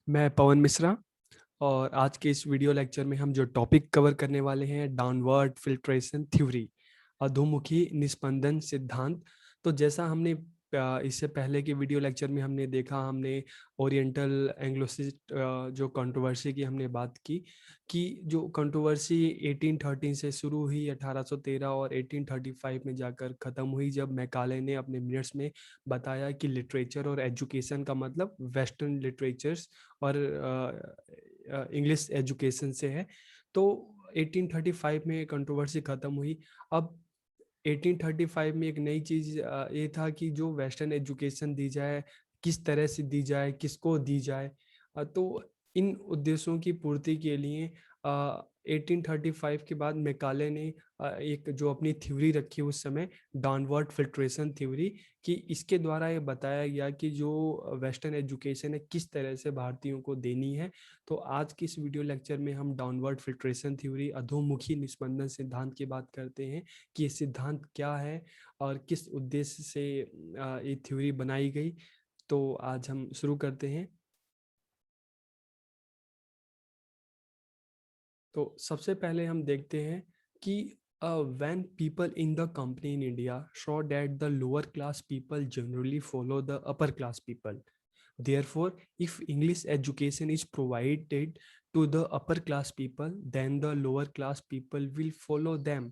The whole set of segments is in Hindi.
मैं पवन मिश्रा और आज के इस वीडियो लेक्चर में हम जो टॉपिक कवर करने वाले हैं डाउनवर्ड फिल्ट्रेशन थ्योरी, अधोमुखी निस्पंदन सिद्धांत। तो जैसा हमने इससे पहले के वीडियो लेक्चर में हमने देखा, हमने ओरिएंटल एंग्लोसिस्ट जो कंट्रोवर्सी की हमने बात की कि जो कंट्रोवर्सी 1813 से शुरू हुई 1813 और 1835 में जाकर ख़त्म हुई, जब मैकाले ने अपने मिनट्स में बताया कि लिटरेचर और एजुकेशन का मतलब वेस्टर्न लिटरेचर्स और इंग्लिश एजुकेशन से है। तो 1835 में कंट्रोवर्सी ख़त्म हुई। अब 1835 में एक नई चीज़ ये था कि जो वेस्टर्न एजुकेशन दी जाए, किस तरह से दी जाए, किसको दी जाए। तो इन उद्देश्यों की पूर्ति के लिए 1835 के बाद मैकाले ने एक जो अपनी थ्योरी रखी उस समय, डाउनवर्ड फिल्ट्रेशन थ्योरी, कि इसके द्वारा ये बताया गया कि जो वेस्टर्न एजुकेशन है किस तरह से भारतीयों को देनी है। तो आज की इस वीडियो लेक्चर में हम डाउनवर्ड फिल्ट्रेशन थ्योरी, अधोमुखी निस्पंदन सिद्धांत की बात करते हैं कि ये सिद्धांत क्या है और किस उद्देश्य से ये थ्योरी बनाई गई। तो आज हम शुरू करते हैं। तो सबसे पहले हम देखते हैं कि when people in the company in India saw that the lower class people generally follow the upper class people. Therefore, if English education is provided to the upper class people, then the lower class people will follow them.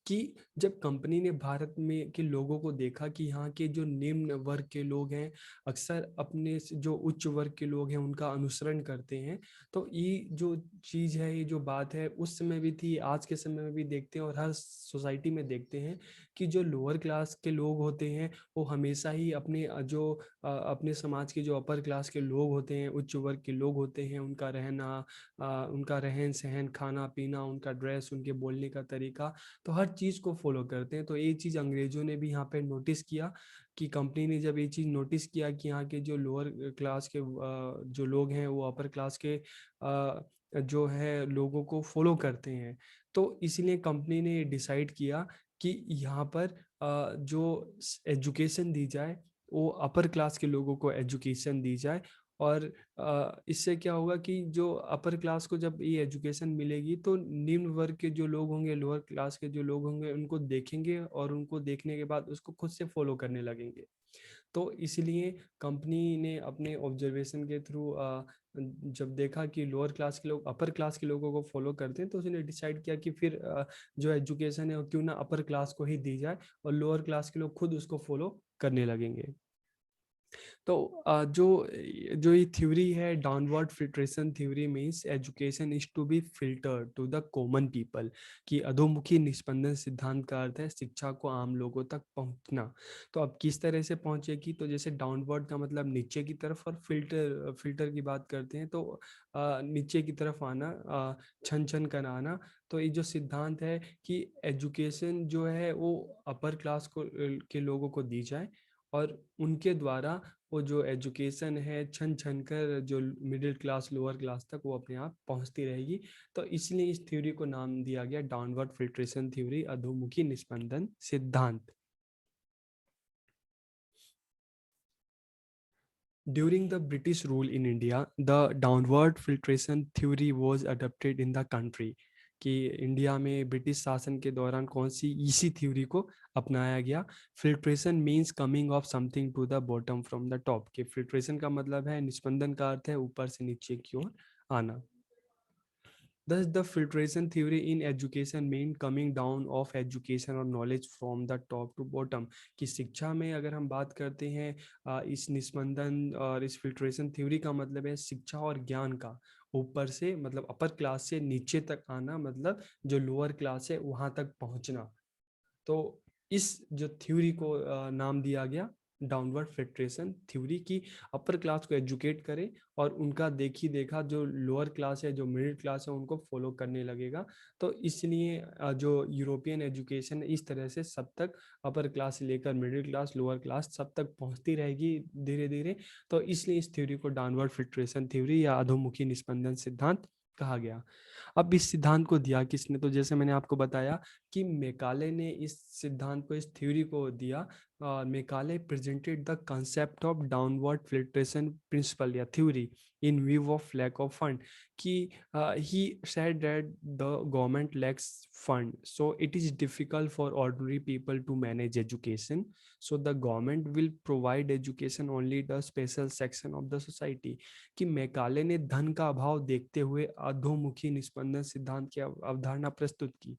कि जब कंपनी ने भारत में के लोगों को देखा कि यहाँ के जो निम्न वर्ग के लोग हैं अक्सर अपने जो उच्च वर्ग के लोग हैं उनका अनुसरण करते हैं, तो ये जो चीज़ है, ये जो बात है, उस समय भी थी, आज के समय में भी देखते हैं और हर सोसाइटी में देखते हैं कि जो लोअर क्लास के लोग होते हैं वो हमेशा ही अपने अपने समाज के जो अपर क्लास के लोग होते हैं, उच्च वर्ग के लोग होते हैं, उनका रहना, उनका रहन सहन, खाना पीना, उनका ड्रेस, उनके बोलने का तरीका, तो हर चीज़ को फॉलो करते हैं। तो ये चीज़ अंग्रेज़ों ने भी यहाँ पे नोटिस किया कि कंपनी ने जब ये चीज़ नोटिस किया कि यहाँ के जो लोअर क्लास के जो लोग हैं वो अपर क्लास के जो है लोगों को फॉलो करते हैं, तो इसलिए कंपनी ने डिसाइड किया कि यहाँ पर जो एजुकेशन दी जाए वो अपर क्लास के लोगों को एजुकेशन दी जाए। और इससे क्या होगा कि जो अपर क्लास को जब ये एजुकेशन मिलेगी तो निम्न वर्ग के जो लोग होंगे, लोअर क्लास के जो लोग होंगे, उनको देखेंगे और उनको देखने के बाद उसको खुद से फॉलो करने लगेंगे। तो इसलिए कंपनी ने अपने ऑब्जर्वेशन के थ्रू जब देखा कि लोअर क्लास के लोग अपर क्लास के लोगों को फॉलो करते हैं, तो उसने डिसाइड किया कि फिर जो एजुकेशन है वो क्यों ना अपर क्लास को ही दी जाए और लोअर क्लास के लोग खुद उसको फॉलो करने लगेंगे। तो जो जो ये थ्योरी है, downward filtration theory means education is to be filter to the common people, कि अधोमुखी निस्पंदन सिद्धांत का अर्थ है शिक्षा को आम लोगों तक पहुंचना। तो अब किस तरह से पहुंचेगी, तो जैसे डाउनवर्ड का मतलब नीचे की तरफ, और फिल्टर फिल्टर की बात करते हैं तो नीचे की तरफ आना, छन छन कर आना। तो ये जो सिद्धांत है कि एजुकेशन जो है वो अपर क्लास को के लोगों को दी जाए और उनके द्वारा वो जो एजुकेशन है छन छन कर जो मिडिल क्लास लोअर क्लास तक वो अपने आप पहुंचती रहेगी। तो इसलिए इस थ्योरी को नाम दिया गया डाउनवर्ड फिल्ट्रेशन थ्योरी, अधोमुखी निस्पंदन सिद्धांत। During the British rule in India, the downward filtration theory was adopted in the country, कि इंडिया में ब्रिटिश शासन के दौरान कौन सी इसी थ्योरी को अपनाया गया। Filtration means coming of something to the bottom from the top, कि फिल्ट्रेशन का मतलब है, निस्पंदन का अर्थ है ऊपर से नीचे की ओर आना। Thus, the filtration theory in education mean coming down of education or knowledge from the top to bottom, कि शिक्षा में अगर हम बात करते हैं इस निस्पंदन और इस फिल्ट्रेशन थ्योरी का मतलब है शिक्षा और ज्ञान का ऊपर से, मतलब अपर क्लास से नीचे तक आना, मतलब जो लोअर क्लास है वहां तक पहुंचना। तो इस जो थ्योरी को नाम दिया गया डाउनवर्ड फिल्ट्रेशन थ्योरी, की अपर क्लास को एजुकेट करे और उनका देखी देखा जो लोअर क्लास है, जो मिडिल क्लास है, उनको फॉलो करने लगेगा। तो इसलिए जो यूरोपियन एजुकेशन इस तरह से सब तक, अपर क्लास से लेकर मिडिल क्लास, लोअर क्लास सब तक पहुंचती रहेगी धीरे धीरे। तो इसलिए इस थ्योरी को डाउनवर्ड फिल्ट्रेशन थ्योरी या अधोमुखी निस्पंदन सिद्धांत कहा गया। अब इस सिद्धांत को दिया किसने, तो जैसे मैंने आपको बताया कि मैकाले ने इस सिद्धांत को, इस थ्योरी को दिया Macaulay presented the concept of downward filtration principle या theory in view of lack of fund. कि he said that the government lacks fund, so it is difficult for ordinary people to manage education. So the government will provide education only the special section of the society. कि मैकाले ने धन का अभाव देखते हुए अधोमुखी निस्पंदन सिद्धांत की अवधारणा प्रस्तुत की.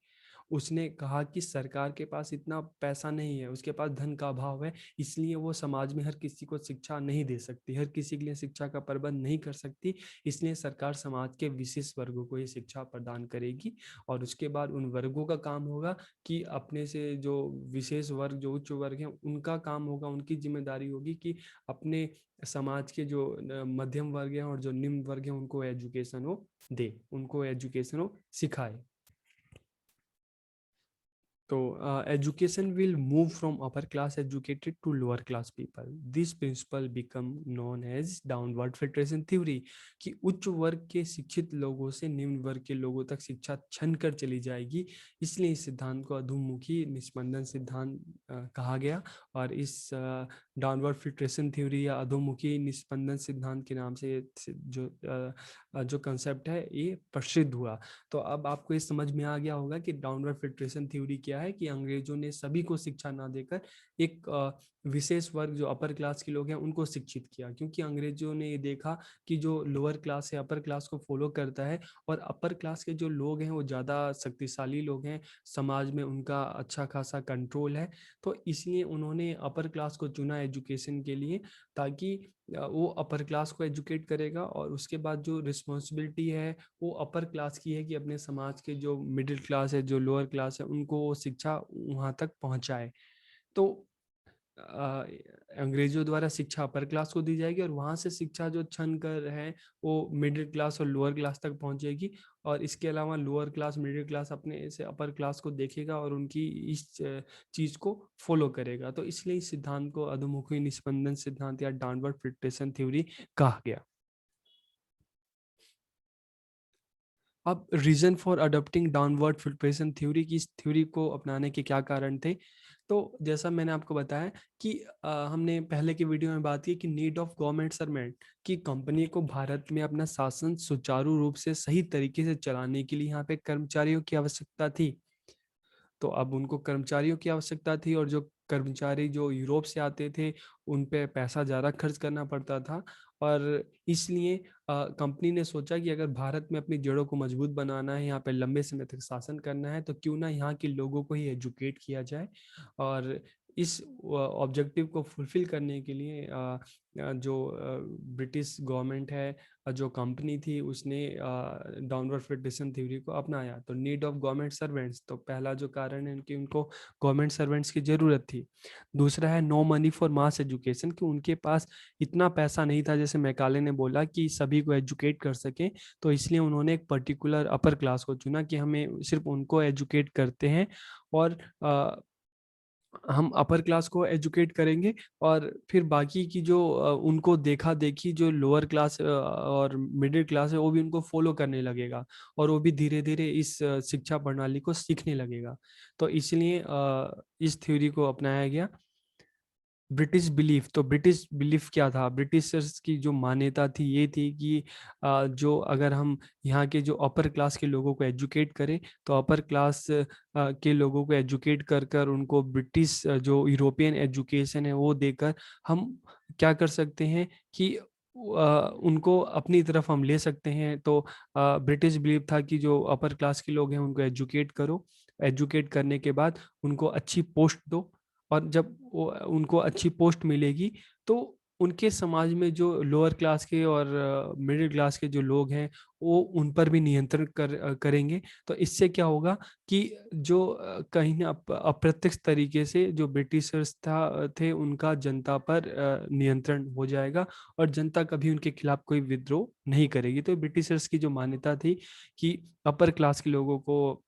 उसने कहा कि सरकार के पास इतना पैसा नहीं है, उसके पास धन का अभाव है, इसलिए वो समाज में हर किसी को शिक्षा नहीं दे सकती, हर किसी के लिए शिक्षा का प्रबंध नहीं कर सकती. इसलिए सरकार समाज के विशेष वर्गों को ये शिक्षा प्रदान करेगी और उसके बाद उन वर्गों का काम होगा कि अपने से जो विशेष वर्ग, जो उच्च वर्ग हैं, उनका काम होगा, उनकी जिम्मेदारी होगी कि अपने समाज के जो मध्यम वर्ग हैं और जो निम्न वर्ग हैं उनको एजुकेशन हो दे, उनको एजुकेशन हो सिखाए. So, education will move from upper class educated to lower class people. This principle become known as downward filtration theory. कि उच्च वर्ग के शिक्षित लोगों से निम्न वर्ग के लोगों तक शिक्षा छन कर चली जाएगी, इसलिए इस सिद्धांत को अधोमुखी निस्पंदन सिद्धांत कहा गया. और इस डाउनवर्ड फिल्ट्रेशन थ्योरी या अधोमुखी निस्पंदन सिद्धांत के नाम से जो कंसेप्ट है ये प्रसिद्ध हुआ. तो अब आपको ये समझ में आ गया होगा कि डाउनवर्ड फिल्ट्रेशन थ्योरी क्या है. कि अंग्रेजों ने सभी को शिक्षा ना देकर एक विशेष वर्ग जो अपर क्लास के लोग हैं उनको शिक्षित किया, क्योंकि अंग्रेजों ने ये देखा कि जो लोअर क्लास है अपर क्लास को फॉलो करता है और अपर क्लास के जो लोग हैं वो ज़्यादा शक्तिशाली लोग हैं, समाज में उनका अच्छा खासा कंट्रोल है. तो इसलिए उन्होंने अपर क्लास को चुना एजुकेशन के लिए, ताकि वो अपर क्लास को एजुकेट करेगा और उसके बाद जो रिस्पॉन्सिबिलिटी है वो अपर क्लास की है कि अपने समाज के जो मिडिल क्लास है, जो लोअर क्लास है, उनको वो शिक्षा वहाँ तक पहुँचाए. तो अंग्रेजों द्वारा शिक्षा अपर क्लास को दी जाएगी और वहाँ से शिक्षा जो छन कर है वो मिडिल क्लास और लोअर क्लास तक पहुँचेगी. और इसके अलावा लोअर क्लास मिडिल क्लास अपने से अपर क्लास को देखेगा और उनकी इस चीज़ को फॉलो करेगा. तो इसलिए इस सिद्धांत को अधोमुखी निस्पंदन सिद्धांत या डाउनवर्ड फिल्ट्रेशन थ्योरी कहा गया. अब reason for adopting downward filtration theory की, इस थ्योरी को अपनाने के क्या कारण थे. तो जैसा मैंने आपको बताया कि हमने पहले की वीडियो में बात की कि नीड ऑफ गवर्नमेंट सर्वेंट, कि कंपनी को भारत में अपना शासन सुचारू रूप से सही तरीके से चलाने के लिए यहाँ पे कर्मचारियों की आवश्यकता थी. तो अब उनको कर्मचारियों की आवश्यकता थी और जो कर्मचारी जो यूरोप से आते थे उन पे पैसा ज़्यादा खर्च करना पड़ता था. और इसलिए कंपनी ने सोचा कि अगर भारत में अपनी जड़ों को मजबूत बनाना है, यहाँ पे लंबे समय तक शासन करना है, तो क्यों ना यहाँ के लोगों को ही एजुकेट किया जाए. और इस ऑब्जेक्टिव को फुलफिल करने के लिए जो ब्रिटिश गवर्नमेंट है, जो कंपनी थी, उसने डाउनवर्ड फिल्ट्रेशन थ्योरी को अपनाया. तो नीड ऑफ गवर्नमेंट सर्वेंट्स, तो पहला जो कारण है कि उनको गवर्नमेंट सर्वेंट्स की ज़रूरत थी. दूसरा है no money for mass education, कि उनके पास इतना पैसा नहीं था, जैसे मैकाले ने बोला, कि सभी को एजुकेट कर सकें. तो इसलिए उन्होंने एक पर्टिकुलर अपर क्लास को चुना कि हमें सिर्फ उनको एजुकेट करते हैं और हम अपर क्लास को एजुकेट करेंगे और फिर बाकी की जो उनको देखा देखी जो लोअर क्लास और मिडिल क्लास है वो भी उनको फॉलो करने लगेगा और वो भी धीरे धीरे इस शिक्षा प्रणाली को सीखने लगेगा. तो इसलिए इस थ्योरी को अपनाया गया. ब्रिटिश बिलीफ, तो ब्रिटिश बिलीफ क्या था, ब्रिटिशर्स की जो मान्यता थी ये थी कि जो अगर हम यहाँ के जो अपर क्लास के लोगों को एजुकेट करें, तो अपर क्लास के लोगों को एजुकेट कर कर उनको ब्रिटिश जो यूरोपियन एजुकेशन है वो देकर हम क्या कर सकते हैं कि उनको अपनी तरफ हम ले सकते हैं. तो ब्रिटिश बिलीव था कि जो अपर क्लास के लोग हैं उनको एजुकेट करो, एजुकेट करने के बाद उनको अच्छी पोस्ट दो, और जब वो उनको अच्छी पोस्ट मिलेगी तो उनके समाज में जो लोअर क्लास के और मिडिल क्लास के जो लोग हैं वो उन पर भी नियंत्रण करेंगे. तो इससे क्या होगा कि जो कहीं ना अप्रत्यक्ष तरीके से जो ब्रिटिशर्स थे उनका जनता पर नियंत्रण हो जाएगा और जनता कभी उनके खिलाफ कोई विद्रोह नहीं करेगी. तो ब्रिटिशर्स की जो मान्यता थी कि अपर क्लास के लोगों को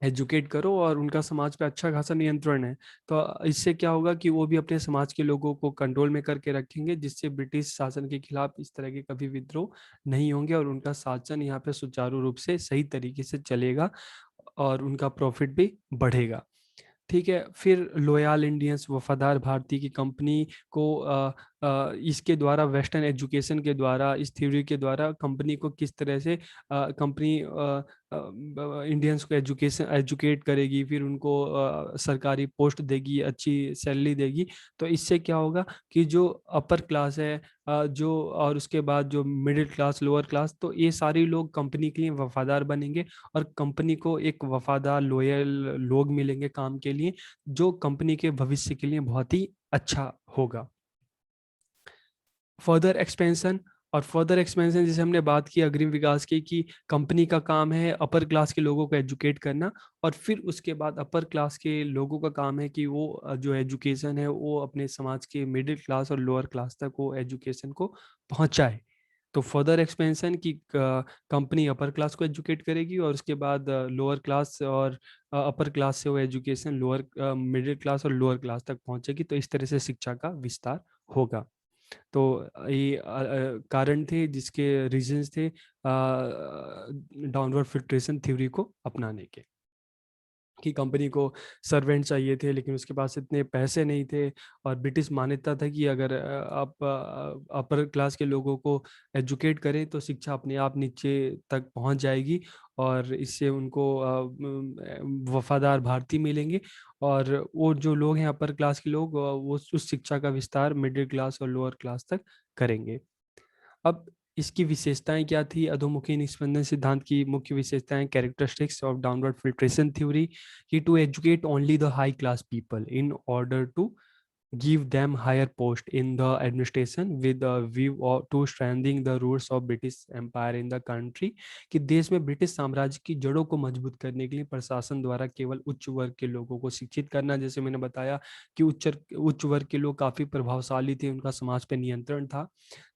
एजुकेट करो और उनका समाज पे अच्छा खासा नियंत्रण है. तो इससे क्या होगा कि वो भी अपने समाज के लोगों को कंट्रोल में करके रखेंगे, जिससे ब्रिटिश शासन के खिलाफ इस तरह के कभी विद्रोह नहीं होंगे और उनका शासन यहाँ पे सुचारू रूप से सही तरीके से चलेगा और उनका प्रॉफिट भी बढ़ेगा. ठीक है। फिर लॉयल इंडियंस, वफादार भारतीय की कंपनी को इसके द्वारा, वेस्टर्न एजुकेशन के द्वारा, इस थ्योरी के द्वारा कंपनी को किस तरह से कंपनी इंडियंस को एजुकेट करेगी, फिर उनको सरकारी पोस्ट देगी, अच्छी सैलरी देगी। तो इससे क्या होगा कि जो अपर क्लास है, जो और उसके बाद जो मिडिल क्लास, लोअर क्लास, तो ये सारे लोग कंपनी के लिए वफादार बनेंगे और कंपनी को एक वफादार लॉयल लोग मिलेंगे काम के लिए, जो कंपनी के भविष्य के लिए बहुत ही अच्छा होगा। फर्दर एक्सपेंशन, और फर्दर एक्सपेंशन जैसे हमने बात की अग्रिम विकास की, कि कंपनी का काम है अपर क्लास के लोगों को एजुकेट करना, और फिर उसके बाद अपर क्लास के लोगों का काम है कि वो जो एजुकेशन है वो अपने समाज के मिडिल क्लास और लोअर क्लास तक वो एजुकेशन को पहुंचाए। तो फर्दर एक्सपेंशन की कंपनी अपर क्लास को एजुकेट करेगी, और उसके बाद लोअर क्लास और अपर क्लास से वो एजुकेशन लोअर मिडिल क्लास और लोअर क्लास तक पहुंचेगी। तो इस तरह से शिक्षा का विस्तार होगा। तो ये कारण थे जिसके रीजंस थे डाउनवर्ड फिल्ट्रेशन थ्योरी को अपनाने के, कि कंपनी को सर्वेंट चाहिए थे लेकिन उसके पास इतने पैसे नहीं थे, और ब्रिटिश मान्यता था कि अगर आप अपर क्लास के लोगों को एजुकेट करें तो शिक्षा अपने आप नीचे तक पहुंच जाएगी, और इससे उनको वफादार भारतीय मिलेंगे, और वो जो लोग हैं अपर क्लास के लोग, वो उस शिक्षा का विस्तार मिडिल क्लास और लोअर क्लास तक करेंगे। अब इसकी विशेषताएं क्या थी? अधोमुखी निस्पंदन सिद्धांत की मुख्य विशेषताएं, characteristics of downward filtration theory, कि to educate only the high class people in order to give them higher post in the administration with a view to strengthening the roots of British Empire in the country, कि देश में ब्रिटिश साम्राज्य की जड़ों को मजबूत करने के लिए प्रशासन द्वारा केवल उच्च वर्ग के लोगों को शिक्षित करना। जैसे मैंने बताया कि उच्च वर्ग के लोग काफ़ी प्रभावशाली थे, उनका समाज पे नियंत्रण था।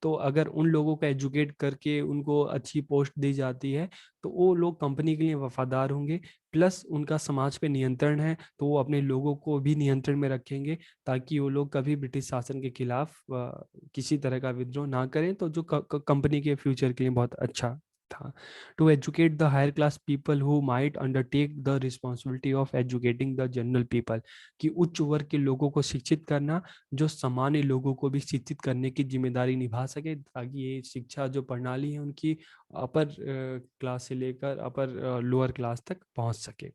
तो अगर उन लोगों को एजुकेट करके उनको अच्छी पोस्ट दी जाती है तो वो लोग कंपनी के लिए वफादार होंगे, प्लस उनका समाज पे नियंत्रण है तो वो अपने लोगों को भी नियंत्रण में रखेंगे, ताकि वो लोग कभी ब्रिटिश शासन के खिलाफ किसी तरह का विद्रोह ना करें, तो जो कंपनी के फ्यूचर के लिए बहुत अच्छा था। To educate the higher class people who might undertake the responsibility of educating the general people, कि उच्च वर्ग के लोगों को शिक्षित करना जो सामान्य लोगों को भी शिक्षित करने की जिम्मेदारी निभा सके, ताकि ये शिक्षा जो प्रणाली है उनकी अपर क्लास से लेकर अपर लोअर क्लास तक पहुंच सके।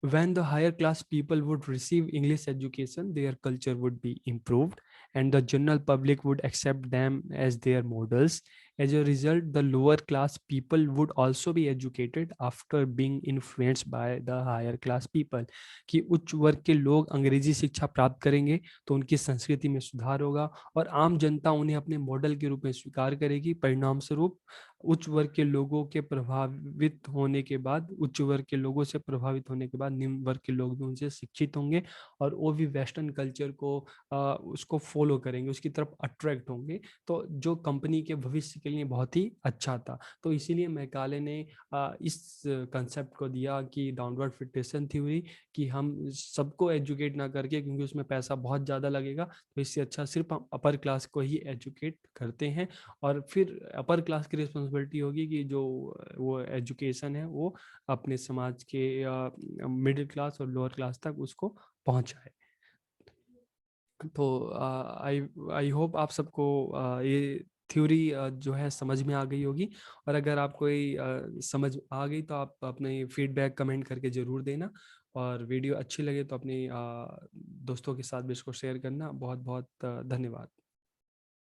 When the higher class people would receive English education, their culture would be improved and the general public would accept them as their models. As a result, the lower class people would also be educated after being influenced by the higher class people. कि उच्च वर्ग के लोग अंग्रेजी शिक्षा प्राप्त करेंगे तो उनकी संस्कृति में सुधार होगा और आम जनता उन्हें अपने मॉडल के रूप में स्वीकार करेगी। परिणाम स्वरूप उच्च वर्ग के लोगों के प्रभावित होने के बाद, उच्च वर्ग के लोगों से प्रभावित होने के बाद निम्न वर्ग के लोग भी उनसे शिक्षित होंगे और वो भी वेस्टर्न कल्चर को उसको फॉलो करेंगे, उसकी तरफ अट्रैक्ट होंगे। तो जो कंपनी के भविष्य के लिए बहुत ही अच्छा था। तो इसीलिए मैकाले ने इस कंसेप्ट को दिया कि डाउनवर्ड फिल्ट्रेशन थ्योरी, कि हम सबको एजुकेट ना करके, क्योंकि उसमें पैसा बहुत ज़्यादा लगेगा, तो इससे अच्छा सिर्फ हम अपर क्लास को ही एजुकेट करते हैं और फिर अपर क्लास की रिस्पॉन्सिबिलिटी होगी कि जो वो एजुकेशन है वो अपने समाज के मिडिल क्लास और लोअर क्लास तक उसको पहुंचाए। तो आई आई होप आप सबको ये थ्योरी जो है समझ में आ गई होगी, और अगर आपको ये समझ आ गई तो आप अपने फीडबैक कमेंट करके ज़रूर देना, और वीडियो अच्छी लगे तो अपने दोस्तों के साथ भी इसको शेयर करना। बहुत बहुत धन्यवाद।